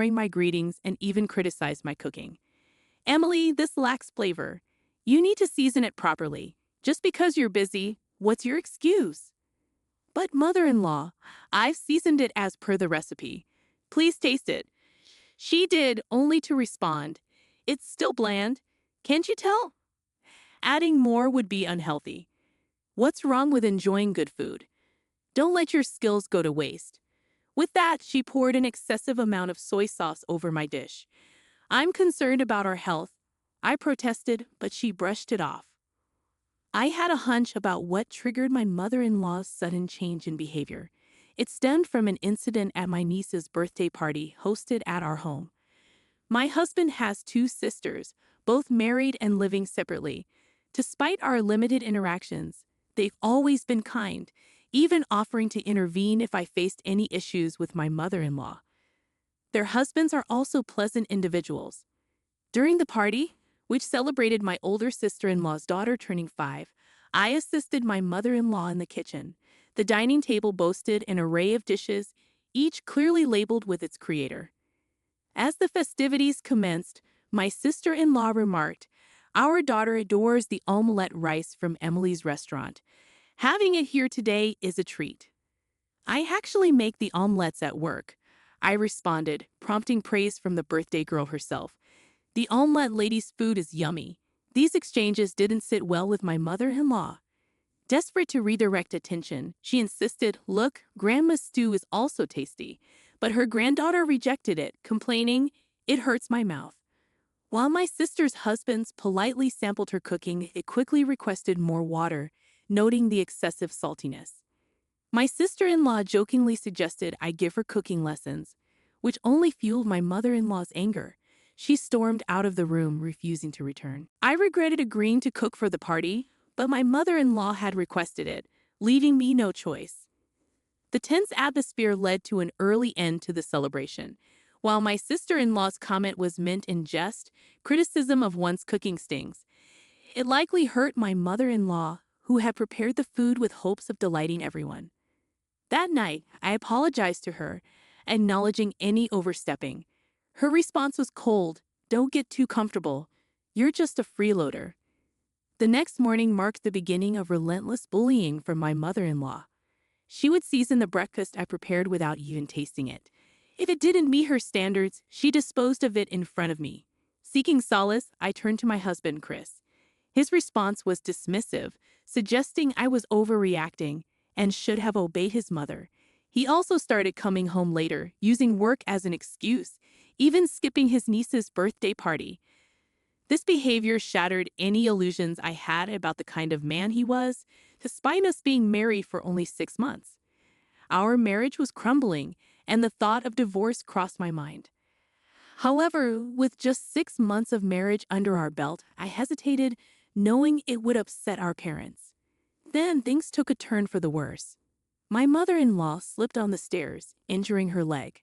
ignoring my greetings and even criticized my cooking. "Emily, this lacks flavor. You need to season it properly. Just because you're busy, what's your excuse?" "But mother-in-law, I've seasoned it as per the recipe. Please taste it." She did, only to respond, "It's still bland. Can't you tell? Adding more would be unhealthy. What's wrong with enjoying good food? Don't let your skills go to waste." With that, she poured an excessive amount of soy sauce over my dish. "I'm concerned about our health," I protested, but she brushed it off. I had a hunch about what triggered my mother-in-law's sudden change in behavior. It stemmed from an incident at my niece's birthday party hosted at our home. My husband has two sisters, both married and living separately. Despite our limited interactions, they've always been kind, even offering to intervene if I faced any issues with my mother-in-law. Their husbands are also pleasant individuals. During the party, which celebrated my older sister-in-law's daughter turning 5, I assisted my mother-in-law in the kitchen. The dining table boasted an array of dishes, each clearly labeled with its creator. As the festivities commenced, my sister-in-law remarked, "Our daughter adores the omelette rice from Emily's restaurant. Having it here today is a treat." "I actually make the omelettes at work," I responded, prompting praise from the birthday girl herself. "The omelette lady's food is yummy." These exchanges didn't sit well with my mother-in-law. Desperate to redirect attention, she insisted, "Look, Grandma's stew is also tasty." But her granddaughter rejected it, complaining, "It hurts my mouth." While my sister's husbands politely sampled her cooking, it quickly requested more water, noting the excessive saltiness. My sister-in-law jokingly suggested I give her cooking lessons, which only fueled my mother-in-law's anger. She stormed out of the room, refusing to return. I regretted agreeing to cook for the party, but my mother-in-law had requested it, leaving me no choice. The tense atmosphere led to an early end to the celebration. While my sister-in-law's comment was meant in jest, criticism of one's cooking stings. It likely hurt my mother-in-law, who had prepared the food with hopes of delighting everyone. That night, I apologized to her, acknowledging any overstepping. Her response was cold, "Don't get too comfortable. You're just a freeloader." The next morning marked the beginning of relentless bullying from my mother-in-law. She would season the breakfast I prepared without even tasting it. If it didn't meet her standards, she disposed of it in front of me. Seeking solace, I turned to my husband, Chris. His response was dismissive, suggesting I was overreacting and should have obeyed his mother. He also started coming home later, using work as an excuse, even skipping his niece's birthday party. This behavior shattered any illusions I had about the kind of man he was, despite us being married for only 6 months. Our marriage was crumbling, and the thought of divorce crossed my mind. However, with just 6 months of marriage under our belt, I hesitated, knowing it would upset our parents. Then things took a turn for the worse. My mother-in-law slipped on the stairs, injuring her leg.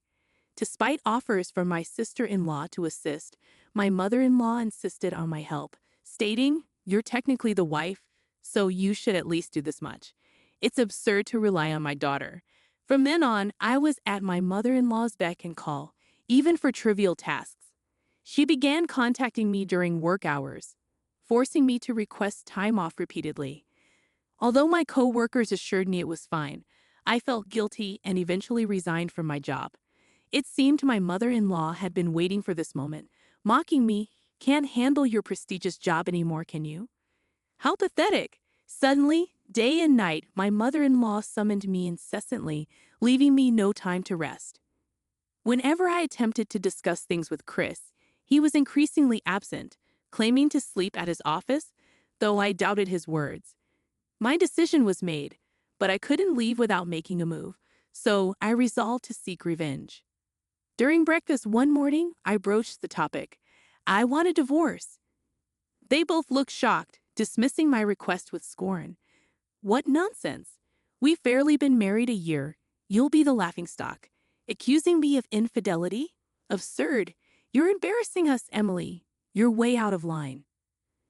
Despite offers from my sister-in-law to assist, my mother-in-law insisted on my help, stating, "You're technically the wife, so you should at least do this much. It's absurd to rely on my daughter." From then on, I was at my mother-in-law's beck and call, even for trivial tasks. She began contacting me during work hours, forcing me to request time off repeatedly. Although my co-workers assured me it was fine, I felt guilty and eventually resigned from my job. It seemed my mother-in-law had been waiting for this moment, mocking me, "Can't handle your prestigious job anymore, can you?" How pathetic! Suddenly, day and night, my mother-in-law summoned me incessantly, leaving me no time to rest. Whenever I attempted to discuss things with Chris, he was increasingly absent, claiming to sleep at his office, though I doubted his words. My decision was made, but I couldn't leave without making a move, so I resolved to seek revenge. During breakfast one morning, I broached the topic. I want a divorce. They both looked shocked, dismissing my request with scorn. "What nonsense! We've barely been married a year. You'll be the laughingstock. Accusing me of infidelity? Absurd. You're embarrassing us, Emily. You're way out of line."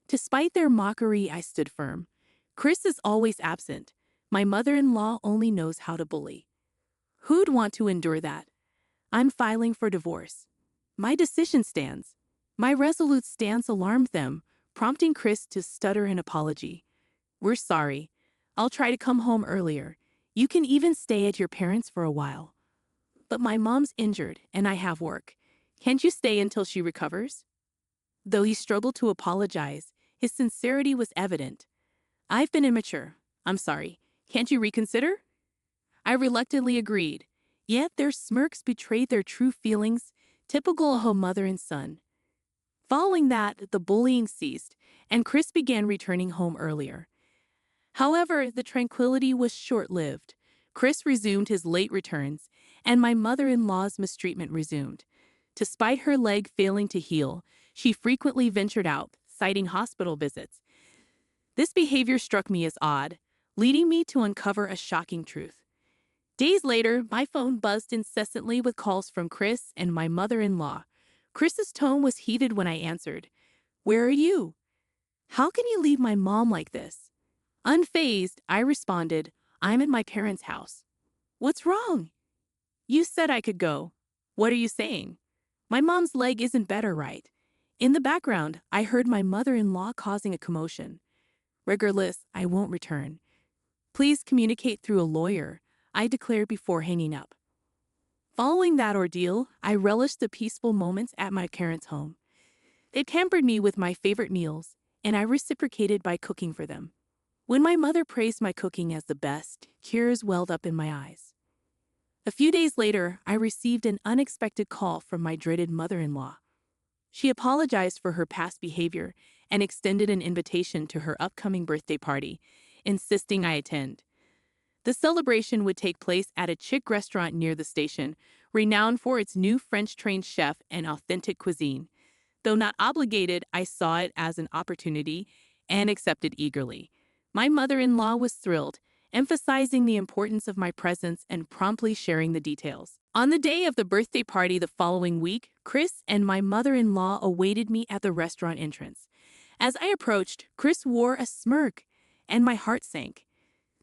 Despite their mockery, I stood firm. Chris is always absent. My mother-in-law only knows how to bully. Who'd want to endure that? I'm filing for divorce. My decision stands. My resolute stance alarmed them, prompting Chris to stutter an apology. We're sorry. I'll try to come home earlier. You can even stay at your parents' for a while. But my mom's injured and I have work. Can't you stay until she recovers? Though he struggled to apologize, his sincerity was evident. I've been immature. I'm sorry. Can't you reconsider? I reluctantly agreed. Yet their smirks betrayed their true feelings, typical of a mother and son. Following that, the bullying ceased, and Chris began returning home earlier. However, the tranquility was short-lived. Chris resumed his late returns, and my mother-in-law's mistreatment resumed. Despite her leg failing to heal, she frequently ventured out, citing hospital visits. This behavior struck me as odd, leading me to uncover a shocking truth. Days later, my phone buzzed incessantly with calls from Chris and my mother-in-law. Chris's tone was heated when I answered. "Where are you? How can you leave my mom like this?" Unfazed, I responded, "I'm at my parents' house." "What's wrong?" "You said I could go." "What are you saying?" "My mom's leg isn't better, right?" In the background, I heard my mother-in-law causing a commotion. "Regardless, I won't return. Please communicate through a lawyer," I declared before hanging up. Following that ordeal, I relished the peaceful moments at my parents' home. They pampered me with my favorite meals, and I reciprocated by cooking for them. When my mother praised my cooking as the best, tears welled up in my eyes. A few days later, I received an unexpected call from my dreaded mother-in-law. She apologized for her past behavior and extended an invitation to her upcoming birthday party, insisting I attend. The celebration would take place at a chic restaurant near the station, renowned for its new French-trained chef and authentic cuisine. Though not obligated, I saw it as an opportunity and accepted eagerly. My mother-in-law was thrilled, emphasizing the importance of my presence and promptly sharing the details. On the day of the birthday party the following week, Chris and my mother-in-law awaited me at the restaurant entrance. As I approached, Chris wore a smirk, and my heart sank.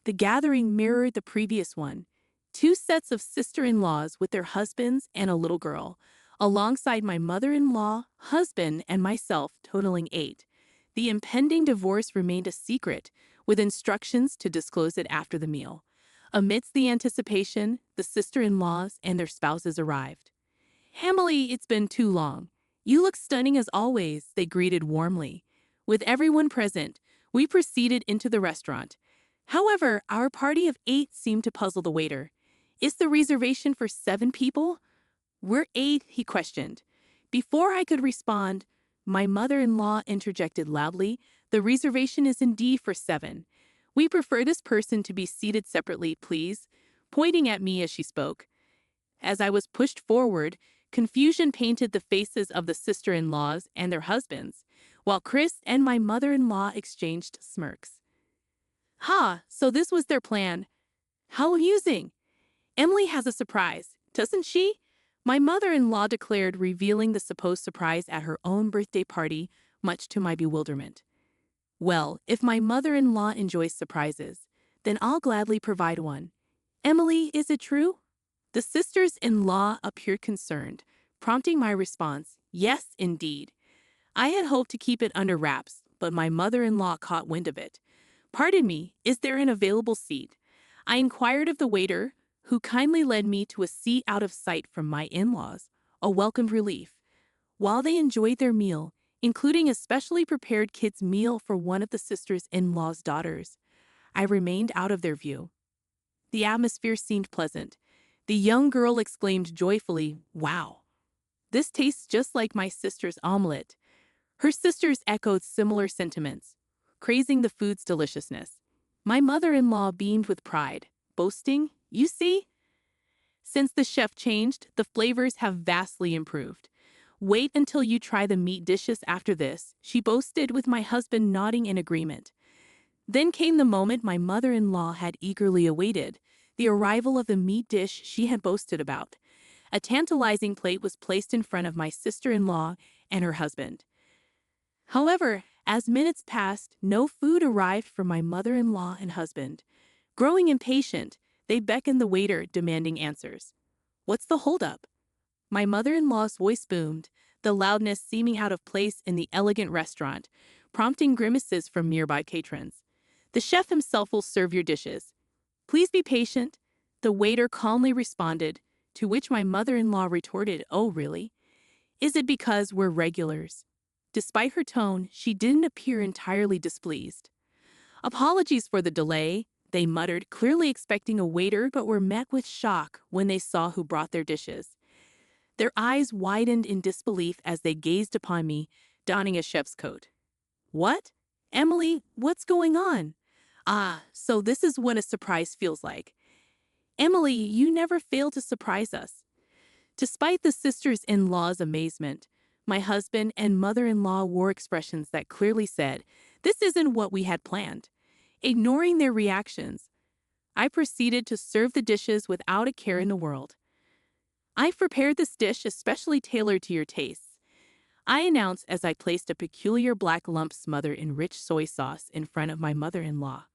The gathering mirrored the previous one. Two sets of sister-in-laws with their husbands and a little girl, alongside my mother-in-law, husband, and myself, totaling 8. The impending divorce remained a secret, with instructions to disclose it after the meal. Amidst the anticipation, the sister-in-laws and their spouses arrived. "Emily, it's been too long. You look stunning as always," they greeted warmly. With everyone present, we proceeded into the restaurant. However, our party of 8 seemed to puzzle the waiter. "Is the reservation for 7 people?" "We're 8, he questioned. Before I could respond, my mother-in-law interjected loudly, "The reservation is indeed for 7. We prefer this person to be seated separately, please," pointing at me as she spoke. As I was pushed forward, confusion painted the faces of the sister-in-laws and their husbands, while Chris and my mother-in-law exchanged smirks. "Ha, so this was their plan. How amusing. Emily has a surprise, doesn't she?" My mother-in-law declared, revealing the supposed surprise at her own birthday party, much to my bewilderment. Well, if my mother-in-law enjoys surprises, then I'll gladly provide one. "Emily, is it true?" The sisters-in-law appeared concerned, prompting my response, "Yes, indeed." I had hoped to keep it under wraps, but my mother-in-law caught wind of it. "Pardon me, is there an available seat?" I inquired of the waiter, who kindly led me to a seat out of sight from my in-laws, a welcome relief. While they enjoyed their meal, including a specially prepared kids' meal for one of the sisters-in-law's daughters, I remained out of their view. The atmosphere seemed pleasant. The young girl exclaimed joyfully, "Wow! This tastes just like my sister's omelet." Her sisters echoed similar sentiments, praising the food's deliciousness. My mother-in-law beamed with pride, boasting, "You see? Since the chef changed, the flavors have vastly improved. Wait until you try the meat dishes after this," she boasted, with my husband nodding in agreement. Then came the moment my mother-in-law had eagerly awaited, the arrival of the meat dish she had boasted about. A tantalizing plate was placed in front of my sister-in-law and her husband. However, as minutes passed, no food arrived for my mother-in-law and husband. Growing impatient, they beckoned the waiter, demanding answers. "What's the holdup?" My mother-in-law's voice boomed, the loudness seeming out of place in the elegant restaurant, prompting grimaces from nearby patrons. The chef himself will serve your dishes. Please be patient, the waiter calmly responded, to which my mother-in-law retorted, "Oh, really? Is it because we're regulars?" Despite her tone, she didn't appear entirely displeased. "Apologies for the delay," they muttered, clearly expecting a waiter but were met with shock when they saw who brought their dishes. Their eyes widened in disbelief as they gazed upon me, donning a chef's coat. "What? Emily, what's going on?" "Ah, so this is what a surprise feels like. Emily, you never fail to surprise us." Despite the sisters-in-law's amazement, my husband and mother-in-law wore expressions that clearly said, "This isn't what we had planned." Ignoring their reactions, I proceeded to serve the dishes without a care in the world. "I've prepared this dish especially tailored to your tastes," I announced as I placed a peculiar black lump smothered in rich soy sauce in front of my mother-in-law.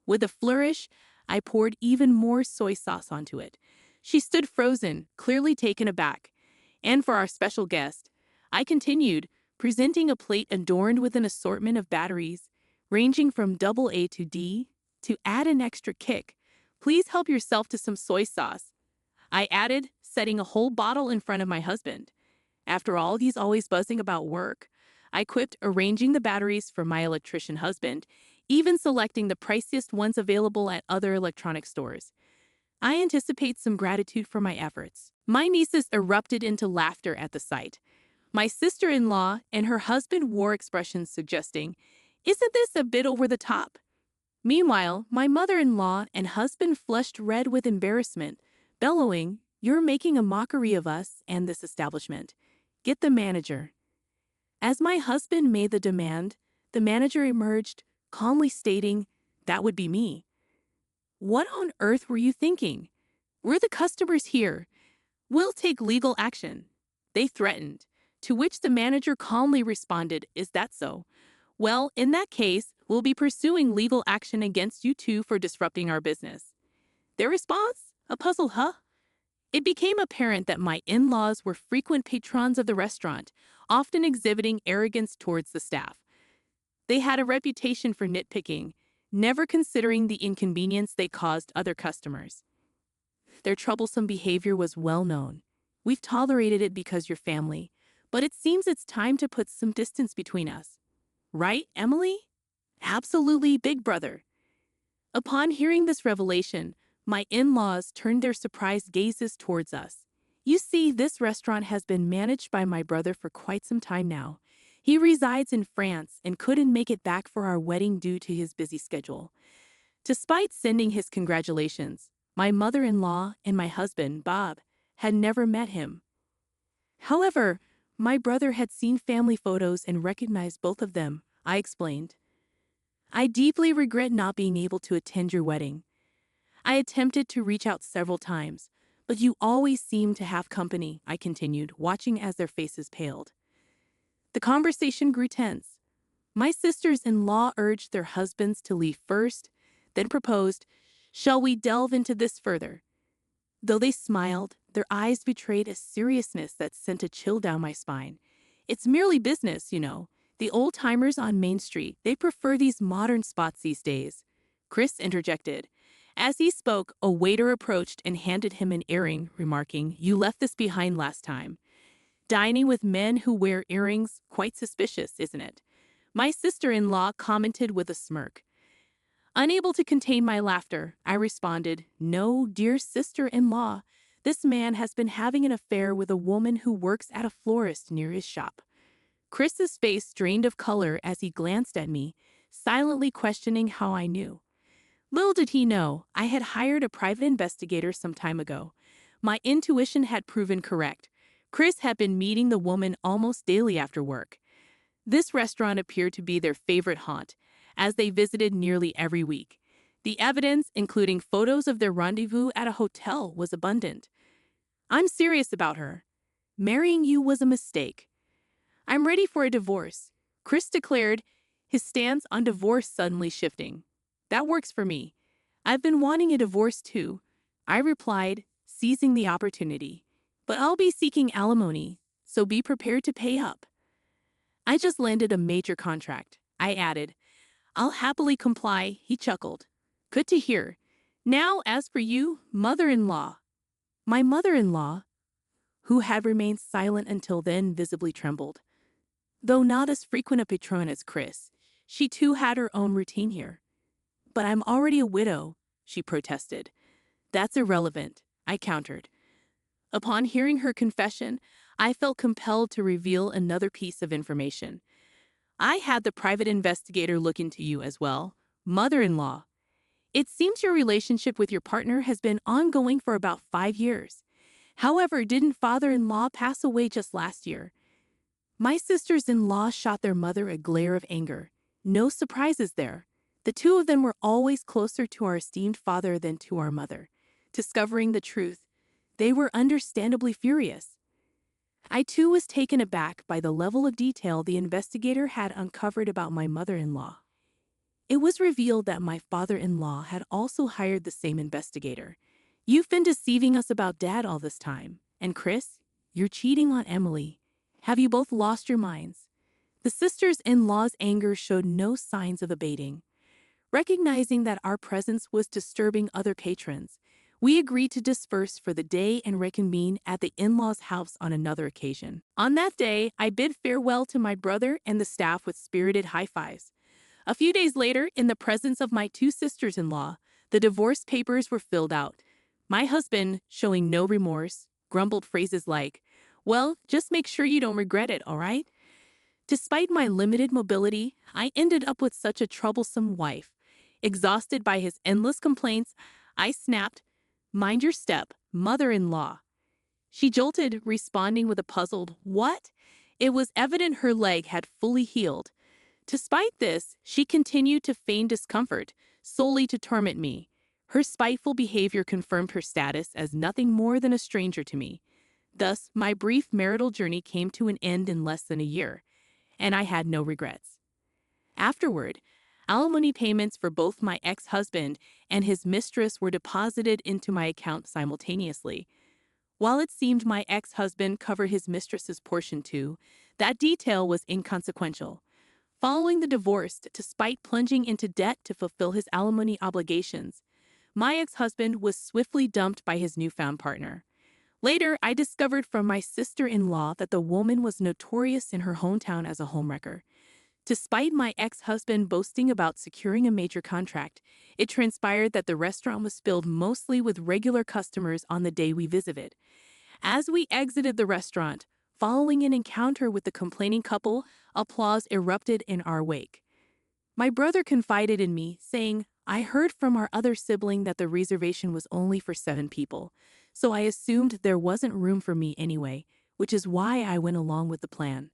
With a flourish, I poured even more soy sauce onto it. She stood frozen, clearly taken aback. And for our special guest, I continued, presenting a plate adorned with an assortment of batteries, ranging from double A to D. "To add an extra kick, please help yourself to some soy sauce," I added, setting a whole bottle in front of my husband. After all, he's always buzzing about work, I quipped, arranging the batteries for my electrician husband, even selecting the priciest ones available at other electronic stores. I anticipate some gratitude for my efforts. My nieces erupted into laughter at the sight. My sister-in-law and her husband wore expressions suggesting, "Isn't this a bit over the top?" Meanwhile, my mother-in-law and husband flushed red with embarrassment, bellowing, "You're making a mockery of us and this establishment. Get the manager." As my husband made the demand, the manager emerged, calmly stating, "That would be me." "What on earth were you thinking? We're the customers here. We'll take legal action," they threatened, to which the manager calmly responded, "Is that so? Well, in that case, we'll be pursuing legal action against you two for disrupting our business." Their response? A puzzled huh? It became apparent that my in-laws were frequent patrons of the restaurant, often exhibiting arrogance towards the staff. They had a reputation for nitpicking, never considering the inconvenience they caused other customers. Their troublesome behavior was well known. "We've tolerated it because you're family, but it seems it's time to put some distance between us. Right, Emily?" "Absolutely, big brother." Upon hearing this revelation, my in-laws turned their surprised gazes towards us. "You see, this restaurant has been managed by my brother for quite some time now. He resides in France and couldn't make it back for our wedding due to his busy schedule." Despite sending his congratulations, my mother-in-law and my husband, Bob, had never met him. However, my brother had seen family photos and recognized both of them, I explained. "I deeply regret not being able to attend your wedding. I attempted to reach out several times, but you always seem to have company," I continued, watching as their faces paled. The conversation grew tense. My sisters-in-law urged their husbands to leave first, then proposed, "Shall we delve into this further?" Though they smiled, their eyes betrayed a seriousness that sent a chill down my spine. "It's merely business, you know. The old-timers on Main Street, they prefer these modern spots these days," Chris interjected. As he spoke, a waiter approached and handed him an earring, remarking, "You left this behind last time." "Dining with men who wear earrings, quite suspicious, isn't it?" my sister-in-law commented with a smirk. Unable to contain my laughter, I responded, "No, dear sister-in-law, this man has been having an affair with a woman who works at a florist near his shop." Chris's face drained of color as he glanced at me, silently questioning how I knew. Little did he know, I had hired a private investigator some time ago. My intuition had proven correct. Chris had been meeting the woman almost daily after work. This restaurant appeared to be their favorite haunt, as they visited nearly every week. The evidence, including photos of their rendezvous at a hotel, was abundant. "I'm serious about her. Marrying you was a mistake. I'm ready for a divorce," Chris declared, his stance on divorce suddenly shifting. "That works for me. I've been wanting a divorce too," I replied, seizing the opportunity. but I'll be seeking alimony, so be prepared to pay up. I just landed a major contract. I added, I'll happily comply, he chuckled. Good to hear. Now, as for you, mother-in-law. My mother-in-law, who had remained silent until then, visibly trembled. Though not as frequent a patron as Chris, she too had her own routine here. But I'm already a widow, she protested. That's irrelevant, I countered. Upon hearing her confession, I felt compelled to reveal another piece of information. I had the private investigator look into you as well, mother-in-law. It seems your relationship with your partner has been ongoing for about 5 years. However, didn't father-in-law pass away just last year? My sisters-in-law shot their mother a glare of anger. No surprises there. The two of them were always closer to our esteemed father than to our mother. Discovering the truth, they were understandably furious. I too was taken aback by the level of detail the investigator had uncovered about my mother-in-law. It was revealed that my father-in-law had also hired the same investigator. You've been deceiving us about Dad all this time. And Chris, you're cheating on Emily. Have you both lost your minds? The sisters-in-law's anger showed no signs of abating. Recognizing that our presence was disturbing other patrons, we agreed to disperse for the day and reconvene at the in-laws' house on another occasion. On that day, I bid farewell to my brother and the staff with spirited high fives. A few days later, in the presence of my two sisters-in-law, the divorce papers were filled out. My husband, showing no remorse, grumbled phrases like, "Well, just make sure you don't regret it, all right?" Despite my limited mobility, I ended up with such a troublesome wife. Exhausted by his endless complaints, I snapped, "Mind your step, mother-in-law." She jolted, responding with a puzzled, "What?" It was evident her leg had fully healed. Despite this, she continued to feign discomfort, solely to torment me. Her spiteful behavior confirmed her status as nothing more than a stranger to me. Thus, my brief marital journey came to an end in less than a year, and I had no regrets. Afterward, alimony payments for both my ex-husband and his mistress were deposited into my account simultaneously. While it seemed my ex-husband covered his mistress's portion too, that detail was inconsequential. Following the divorce, despite plunging into debt to fulfill his alimony obligations, my ex-husband was swiftly dumped by his newfound partner. Later, I discovered from my sister-in-law that the woman was notorious in her hometown as a homewrecker. Despite my ex-husband boasting about securing a major contract, it transpired that the restaurant was filled mostly with regular customers on the day we visited. As we exited the restaurant, following an encounter with the complaining couple, applause erupted in our wake. My brother confided in me, saying, "I heard from our other sibling that the reservation was only for 7 people, so I assumed there wasn't room for me anyway, which is why I went along with the plan."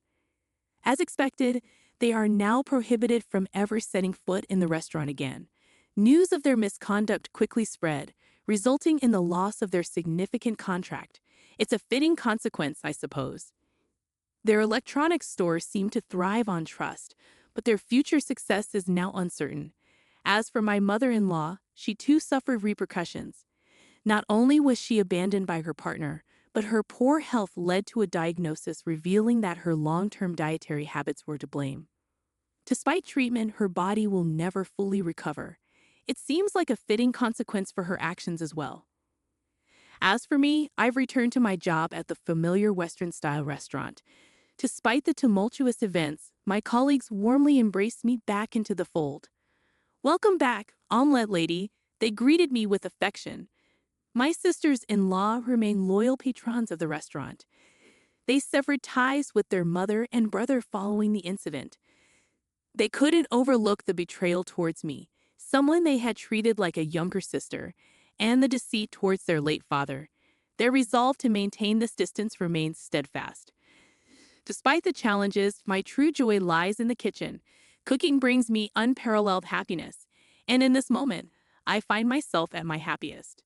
As expected, they are now prohibited from ever setting foot in the restaurant again. News of their misconduct quickly spread, resulting in the loss of their significant contract. It's a fitting consequence, I suppose. Their electronics store seemed to thrive on trust, but their future success is now uncertain. As for my mother-in-law, she too suffered repercussions. Not only was she abandoned by her partner, but her poor health led to a diagnosis revealing that her long-term dietary habits were to blame. Despite treatment, her body will never fully recover. It seems like a fitting consequence for her actions as well. As for me, I've returned to my job at the familiar Western-style restaurant. Despite the tumultuous events, my colleagues warmly embraced me back into the fold. "Welcome back, omelette lady," they greeted me with affection. My sisters-in-law remain loyal patrons of the restaurant. They severed ties with their mother and brother following the incident. They couldn't overlook the betrayal towards me, someone they had treated like a younger sister, and the deceit towards their late father. Their resolve to maintain this distance remains steadfast. Despite the challenges, my true joy lies in the kitchen. Cooking brings me unparalleled happiness, and in this moment, I find myself at my happiest.